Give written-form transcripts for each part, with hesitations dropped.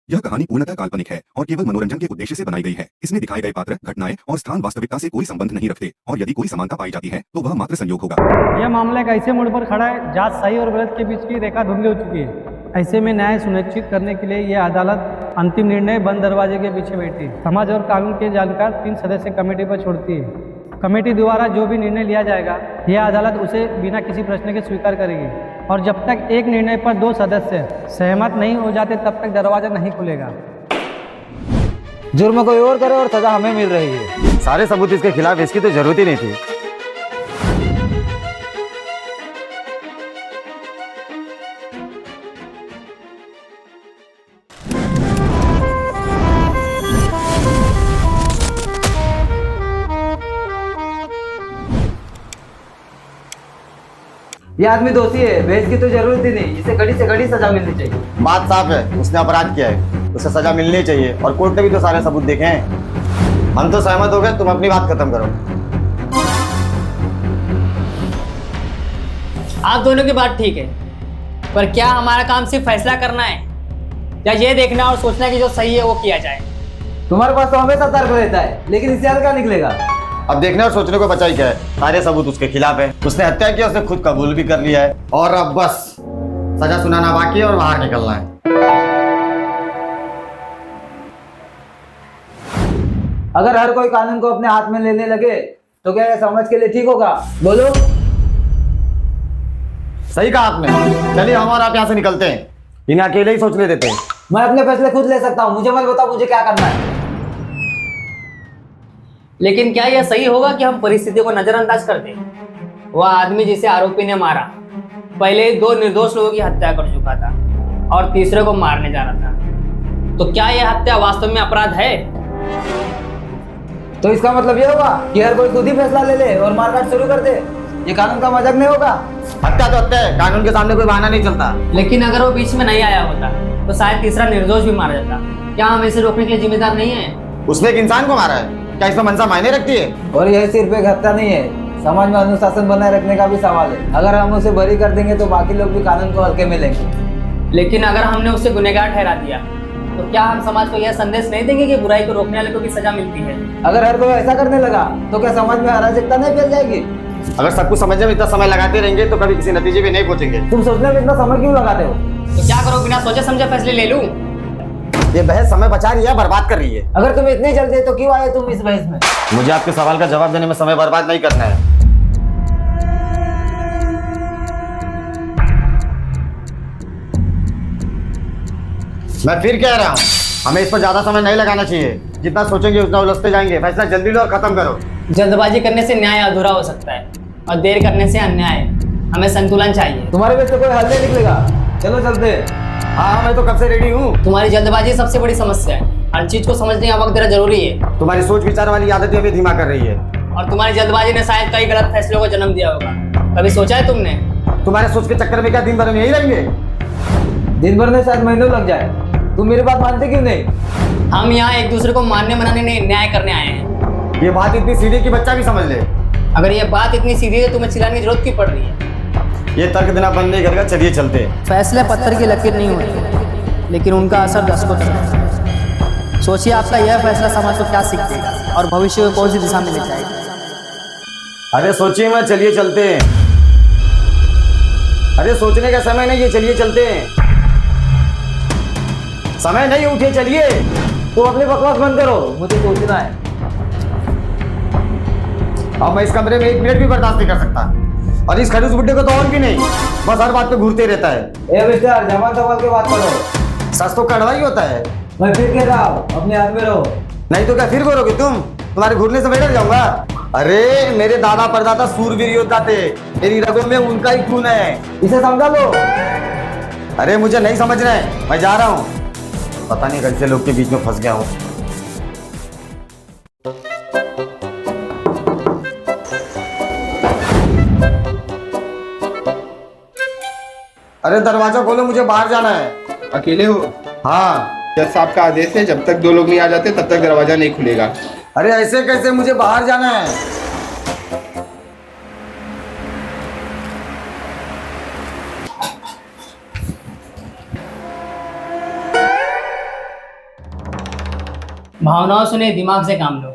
यह कहानी पूर्णतः काल्पनिक है और केवल मनोरंजन के उद्देश्य से बनाई गई है। इसमें दिखाए गए पात्र, घटनाएं और स्थान वास्तविकता से कोई संबंध नहीं रखते और यदि कोई समानता पाई जाती है तो वह मात्र संयोग होगा। यह मामला एक ऐसे मोड़ पर खड़ा है जहाँ सही और गलत के बीच की रेखा धुंधली हो चुकी है। ऐसे में न्याय सुनिश्चित करने के लिए यह अदालत अंतिम निर्णय बंद दरवाजे के पीछे बैठी है। समाज और कानून के जानकार 3 सदस्य कमेटी पर छोड़ती है। कमेटी द्वारा जो भी निर्णय लिया जाएगा यह अदालत उसे बिना किसी प्रश्न के स्वीकार करेगी और जब तक एक निर्णय पर 2 सदस्य सहमत नहीं हो जाते तब तक दरवाजा नहीं खुलेगा। जुर्म कोई और करे और सजा हमें मिल रही है। सारे सबूत इसके खिलाफ, इसकी तो जरूरत ही नहीं थी। ये आदमी दोषी है, बहस की तो जरूरत ही नहीं। इसे कड़ी से कड़ी सजा मिलनी चाहिए। बात साफ है, उसने अपराध किया है, उसे सजा मिलनी चाहिए और कोर्ट ने भी तो सारे सबूत देखे हैं। हम तो सहमत हो गए, तुम अपनी बात खत्म करो। आप दोनों की बात ठीक है, पर क्या हमारा काम सिर्फ फैसला करना है या ये देखना और सोचना है कि जो सही है वो किया जाए? तुम्हारे पास तो हमेशा तर्क रहता है, लेकिन इससे हल्का निकलेगा। अब देखने और सोचने को बचा ही क्या है। सारे सबूत उसके खिलाफ है। उसने हत्या की, उसने खुद कबूल भी कर लिया है और अब बस सजा सुनाना बाकी है और बाहर निकलना है। अगर हर कोई कानून को अपने हाथ में लेने लगे तो क्या यह समाज के लिए ठीक होगा? बोलो। सही कहा आपने। चलिए हम और आप यहाँ से निकलते हैं, इन्हें अकेले ही सोचने देते हैं। मैं अपने फैसले खुद ले सकता हूँ, मुझे मत बताओ मुझे क्या करना है। लेकिन क्या यह सही होगा कि हम परिस्थितियों को नजरअंदाज कर दें? वह आदमी जिसे आरोपी ने मारा पहले ही 2 निर्दोष लोगों की हत्या कर चुका था और तीसरे को मारने जा रहा था। तो क्या यह हत्या वास्तव में अपराध है? तो इसका मतलब ये होगा कि हर कोई खुद ही फैसला ले ले और मारकाट शुरू कर दे। ये कानून का मजाक नहीं होगा। हत्या तो हत्या है, कानून के सामने कोई बहाना नहीं चलता। लेकिन अगर वो बीच में नहीं आया होता तो शायद तीसरा निर्दोष भी मारा जाता। क्या हम इसे रोकने के लिए जिम्मेदार नहीं है? उसने एक इंसान को मारा है, क्या इसमें मंशा मायने रखती है? और यह सिर्फ एक हत्या नहीं है, समाज में अनुशासन बनाए रखने का भी सवाल है। अगर हम उसे बरी कर देंगे तो बाकी लोग भी कानून को हल्के में लेंगे। लेकिन अगर हमने उसे गुनहगार ठहरा दिया तो क्या हम समाज को यह संदेश नहीं देंगे कि बुराई को रोकने वाले को भी सजा मिलती है? अगर हर कोई ऐसा करने लगा तो क्या समाज में अराजकता नहीं फैल जाएगी? अगर सब कुछ समझने में इतना समय लगाते रहेंगे तो कभी किसी नतीजे पे नहीं पहुंचेंगे। तुम सोचने में इतना समय क्यों लगाते हो? तो क्या करो, बिना सोचे समझे फैसले ले लूं? ये बहस समय बचा रही है, बर्बाद कर रही है। अगर तुम्हें इतनी जल्दी है तो क्यों आए तुम इस बहस में? मुझे आपके सवाल का जवाब देने में समय बर्बाद नहीं करना है। मैं फिर कह रहा हूँ, हमें इस पर ज्यादा समय नहीं लगाना चाहिए। जितना सोचेंगे उतना उलझते जाएंगे। फैसला जल्दी लो और खत्म करो। जल्दबाजी करने से न्याय अधूरा हो सकता है और देर करने से अन्याय। हमें संतुलन चाहिए। तुम्हारे बीच से कोई हल नहीं निकलेगा। चलो चलते। हाँ, मैं तो कब से रेडी हूँ। तुम्हारी जल्दबाजी सबसे बड़ी समस्या है। हर चीज को समझने का वक्त देना जरूरी है। तुम्हारी सोच विचार वाली आदतें हमें धीमा कर रही है। और तुम्हारी जल्दबाजी ने शायद कई गलत फैसलों को जन्म दिया होगा। कभी सोचा है तुमने? तुम्हारे सोच के चक्कर में क्या दिन भर हम यही रहेंगे? दिन भर में शायद महीनों लग जाए। तुम मेरी बात मानते क्यों नहीं? हम यहाँ एक दूसरे को मानने मनाने नहीं, न्याय करने आए हैं। ये बात इतनी सीधी कि बच्चा भी समझ ले। अगर ये बात इतनी सीधी है तो तुम्हें चिल्लाने की जरूरत क्यों पड़ रही है? ये तर्क देना बंद नहीं करेगा। चलिए चलते। फैसले पत्थर की लकीर नहीं होती, लेकिन उनका असर दशकों तक है। सोचिए आपका यह फैसला समाज को क्या सीख देगा और भविष्य को कौन सी दिशा में ले जाएगा। अरे सोचिए मत, चलिए चलते हैं। अरे सोचने का समय नहीं है, चलिए चलते हैं। समय नहीं, उठिए चलिए। तुम अपनी बकवास बंद करो, मुझे सोचना है। अब मैं इस कमरे में 1 मिनट भी बर्दाश्त नहीं कर सकता। और इस खड़ूस बुड्ढे को तो और भी नहीं, बस हर बात पे घूरते रहता है। ए मिस्टर, जमा संभाल के बात करो। सच तो कड़वा ही होता है। मैं फिर कह रहा हूँ, अपने हाथ में रहो। नहीं तो क्या फिर करोगे तुम? तुम्हारे घूरने से मैं डर जाऊंगा। अरे मेरे दादा परदादा सूरवीर योद्धा थे, मेरी रगों में उनका ही खून है। इसे समझा लो। अरे मुझे नहीं समझना है, मैं जा रहा हूँ। पता नहीं कैसे लोग के बीच में फंस गया हूँ। अरे दरवाजा खोलो, मुझे बाहर जाना है। अकेले हो? हाँ। जज साहब का आदेश है, जब तक 2 लोग नहीं आ जाते तब तक दरवाजा नहीं खुलेगा। अरे ऐसे कैसे, मुझे बाहर जाना है। भावनाओं सुने, दिमाग से काम लो।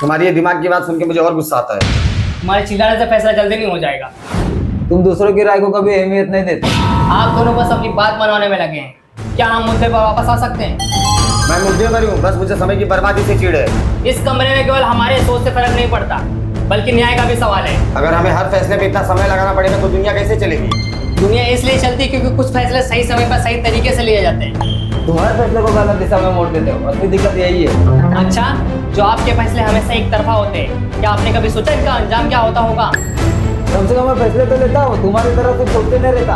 तुम्हारी ये दिमाग की बात सुन के मुझे और गुस्सा आता है। तुम्हारे चिल्लाने से फैसला जल्दी नहीं हो जाएगा। तुम दूसरों की राय को कभी अहमियत नहीं देते। आप दोनों बस अपनी बात मनवाने में लगे हैं। क्या हम मुद्दे पर वापस आ सकते हैं? मैं मुद्दे पर हूँ, बस मुझे समय की बर्बादी से चिढ़ है। इस कमरे में केवल हमारे सोच से फर्क नहीं पड़ता, बल्कि न्याय का भी सवाल है। अगर हमें हर फैसले में इतना समय लगाना पड़ेगा तो दुनिया कैसे चलेगी? दुनिया इसलिए चलती है क्योंकि कुछ फैसले सही समय पर सही तरीके से लिए जाते हैं। तुम हर फैसले को गलत दिशा में मोड़ देते हो, असली दिक्कत यही है। अच्छा, जो आपके फैसले हमेशा एक तरफा होते हैं, क्या आपने कभी सोचा इनका अंजाम क्या होता होगा? कम से कम मैं फैसले तो लेता हूँ, तुम्हारी तरह से सोचते नहीं रहता।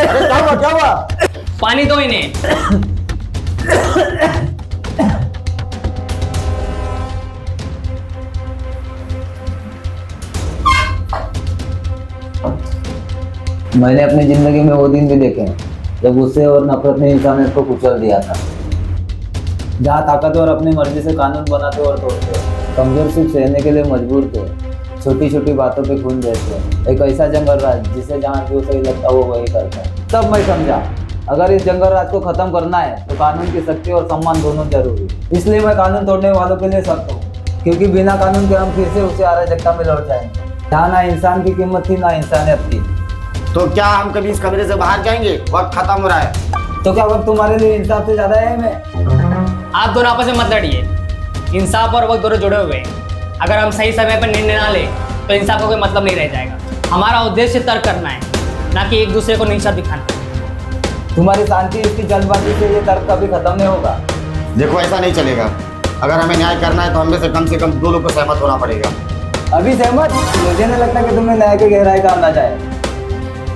अरे क्या हुआ, क्या हुआ? पानी दो इन्हें। मैंने अपनी जिंदगी में वो दिन भी देखे हैं जब गुस्से और नफरत ने इंसानियत को कुचल दिया था। जहाँ ताकतवर अपनी मर्जी से कानून बनाते और तोड़ते, कमजोर सिर्फ सहने के लिए मजबूर थे। छोटी छोटी बातों पे खून बहते, एक ऐसा जंगल राज जिसे जहाँ जो सही लगता वो वही करता है। तब मैं समझा, अगर इस जंगल राज को खत्म करना है तो कानून की शक्ति और सम्मान दोनों जरूरी। इसलिए मैं कानून तोड़ने वालों के लिए सख्त हूँ, क्योंकि बिना कानून के हम फिर से उसे अराजकता में लौट जाएंगे जहाँ ना इंसान की कीमत थी ना इंसानियत थी। तो क्या हम कभी इस कमरे से बाहर जाएंगे? वक्त खत्म हो रहा है। तो क्या वक्त तुम्हारे लिए इंसाफ से ज्यादा है? मैं आप दोनों आपस में मत लड़िए। इंसाफ और वक्त दोनों जुड़े हुए हैं। अगर हम सही समय पर निर्णय ना लें तो इंसाफ का कोई मतलब नहीं रह जाएगा। हमारा उद्देश्य तर्क करना है, ना कि एक दूसरे को नीचा दिखाना। तुम्हारी शांति, इसकी जल्दबाजी से ये तर्क कभी खत्म नहीं होगा। देखो, ऐसा नहीं चलेगा। अगर हमें न्याय करना है तो हमें से कम 2 लोग को सहमत होना पड़ेगा। अभी सहमत? मुझे नहीं लगता कि तुम्हें न्याय की गहराई का अंदाजा है।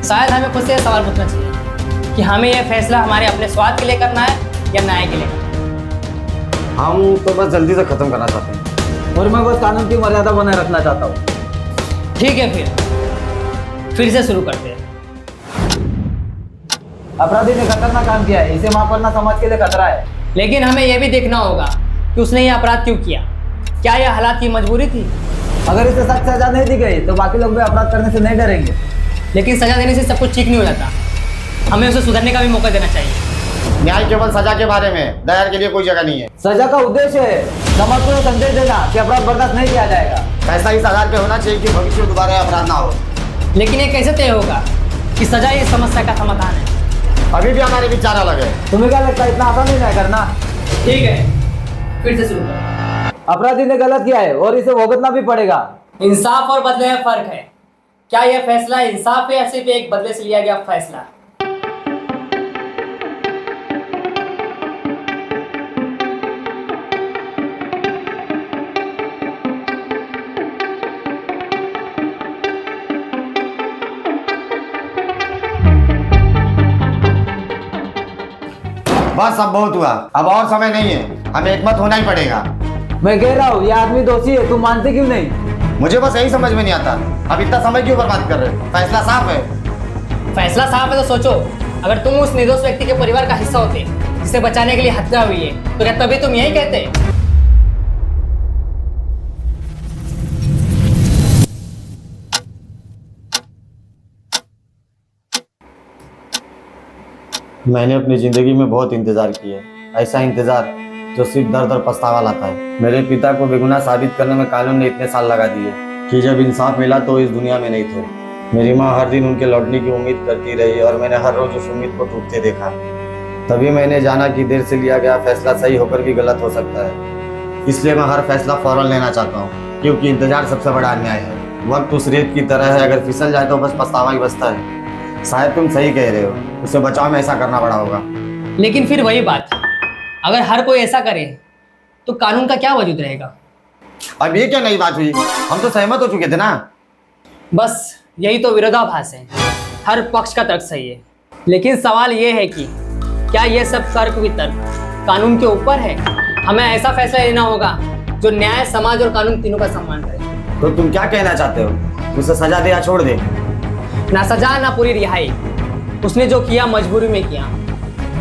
शायद हमें खुद से यह सवाल पूछना चाहिए कि हमें यह फैसला हमारे अपने स्वार्थ के लिए करना है या न्याय के लिए। हम तो बस जल्दी से खत्म करना चाहते हैं। और मैं बस कानून की मर्यादा बनाए रखना चाहता हूँ। ठीक है, फिर से शुरू करते हैं। अपराधी ने खतरनाक काम किया है, इसे माफ करना समाज के लिए खतरा है। लेकिन हमें यह भी देखना होगा कि उसने यह अपराध क्यों किया। क्या यह हालात की मजबूरी थी? अगर इसे सख्त सजा नहीं दी गई तो बाकी लोग भी अपराध करने से नहीं डरेंगे। लेकिन सजा देने से सब कुछ ठीक नहीं हो जाता। हमें उसे सुधरने का भी मौका देना चाहिए। न्याय केवल सजा के बारे में, दया के लिए कोई जगह नहीं है। सजा का उद्देश्य है समाज को संदेश देना कि अपराध बर्दाश्त नहीं किया जाएगा। ऐसा इस आधार पे होना चाहिए कि भविष्य में दोबारा अपराध ना हो। लेकिन ये कैसे तय होगा कि सजा इस समस्या का समाधान है? अभी भी हमारे विचार अलग है। तुम्हें क्या लगता है इतना आसान नहीं करना? ठीक है, फिर से शुरू करें। अपराधी ने गलत किया है और इसे भुगतना भी पड़ेगा। इंसाफ और बदले में फर्क है। क्या यह फैसला इंसाफ है या सिर्फ एक बदले से लिया गया फैसला? बस अब बहुत हुआ, अब और समय नहीं है। हमें एकमत होना ही पड़ेगा। मैं कह रहा हूँ ये आदमी दोषी है, तुम मानते क्यों नहीं? मुझे बस यही समझ में नहीं आता, अब इतना समय क्यों बर्बाद कर रहे हो? फैसला साफ है। फैसला साफ है तो सोचो, अगर तुम उस निर्दोष व्यक्ति के परिवार का हिस्सा होते जिसे बचाने के लिए हत्या हुई है, तो क्या तभी तुम यही कहते? मैंने अपनी जिंदगी में बहुत इंतजार किया, ऐसा इंतजार जो सिर्फ दर्द और पछतावा लाता है। मेरे पिता को बेगुनाह साबित करने में कानून ने इतने साल लगा दिए कि जब इंसाफ मिला तो इस दुनिया में नहीं थे। मेरी माँ हर दिन उनके लौटने की उम्मीद करती रही और मैंने हर रोज उस उम्मीद को टूटते देखा। तभी मैंने जाना कि देर से लिया गया फैसला सही होकर भी गलत हो सकता है। इसलिए मैं हर फैसला फौरन लेना चाहता हूँ, क्योंकि इंतजार सबसे बड़ा अन्याय है। वक्त उस रेत की तरह है, अगर फिसल जाए तो बस पछतावा ही बचता है। शायद तुम सही कह रहे हो, उसे बचाव में ऐसा करना पड़ा होगा। लेकिन फिर वही बात, अगर हर कोई ऐसा करे तो कानून का क्या वजूद रहेगा? अब ये क्या नई बात हुई? हम तो सहमत हो चुके थे ना। बस यही तो विरोधाभास है। हर पक्ष का तर्क सही है, लेकिन सवाल ये है कि क्या ये सब तर्क वितर्क कानून के ऊपर है? हमें ऐसा फैसला लेना होगा जो न्याय, समाज और कानून तीनों का सम्मान करे। तो तुम क्या कहना चाहते हो? उसे सजा दे या छोड़ दे? ना सजा ना पूरी रिहाई। उसने जो किया मजबूरी में किया,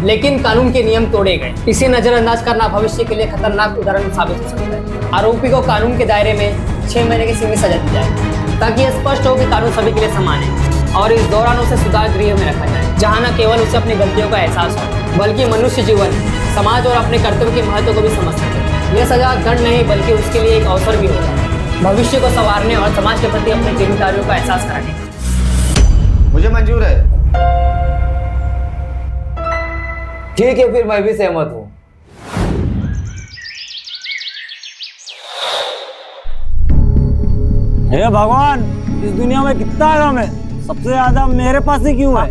लेकिन कानून के नियम तोड़े गए। इसे नजरअंदाज करना भविष्य के लिए खतरनाक उदाहरण साबित हो सकता है। आरोपी को कानून के दायरे में 6 महीने की सीमित सजा दी जाए, ताकि यह स्पष्ट हो कि कानून सभी के लिए समान है, और इस दौरान उसे सुधार गृह में रखा जाए, जहां न केवल उसे अपनी गलतियों का एहसास हो, बल्कि मनुष्य जीवन, समाज और अपने कर्तव्य के महत्व को भी समझ सके। यह सजा दंड नहीं बल्कि उसके लिए एक अवसर भी होगा, भविष्य को संवारने और समाज के प्रति अपनी जिम्मेदारियों का एहसास कराने का। मुझे मंजूर है। ठीक है, फिर मैं भी सहमत हूँ। हे भगवान, इस दुनिया में कितना गम है, सबसे ज्यादा मेरे पास ही क्यों है?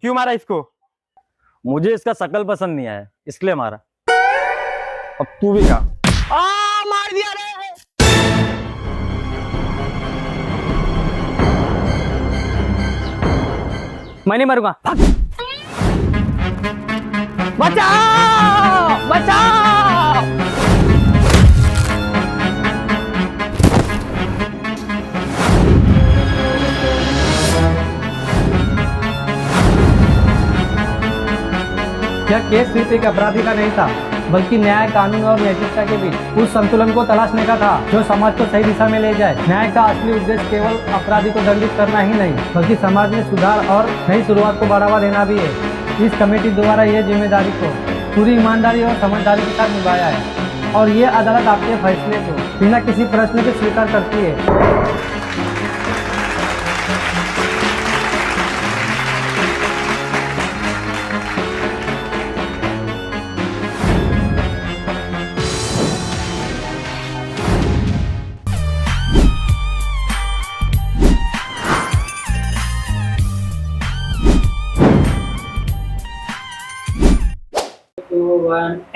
क्यों मारा इसको? मुझे इसका शकल पसंद नहीं आया, इसलिए मारा। अब तू भी खा। मार दिया रे। मैं नहीं मरूंगा। बचाओ बचाओ। यह केस सिर्फ एक अपराधी का नहीं था, बल्कि न्याय, कानून और नैतिकता के बीच उस संतुलन को तलाशने का था जो समाज को सही दिशा में ले जाए। न्याय का असली उद्देश्य केवल अपराधी को दंडित करना ही नहीं, बल्कि समाज में सुधार और नई शुरुआत को बढ़ावा देना भी है। इस कमेटी द्वारा यह जिम्मेदारी को पूरी ईमानदारी और समझदारी के साथ निभाया है और ये अदालत आपके फैसले को बिना किसी प्रश्न के स्वीकार करती है।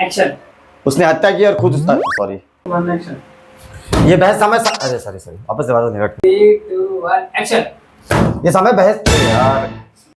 एक्शन। उसने हत्या की और खुद सॉरी ये बहस समय अरे सॉरी वापस से बात नहीं। 3 2 1 एक्शन। ये समय बहस यार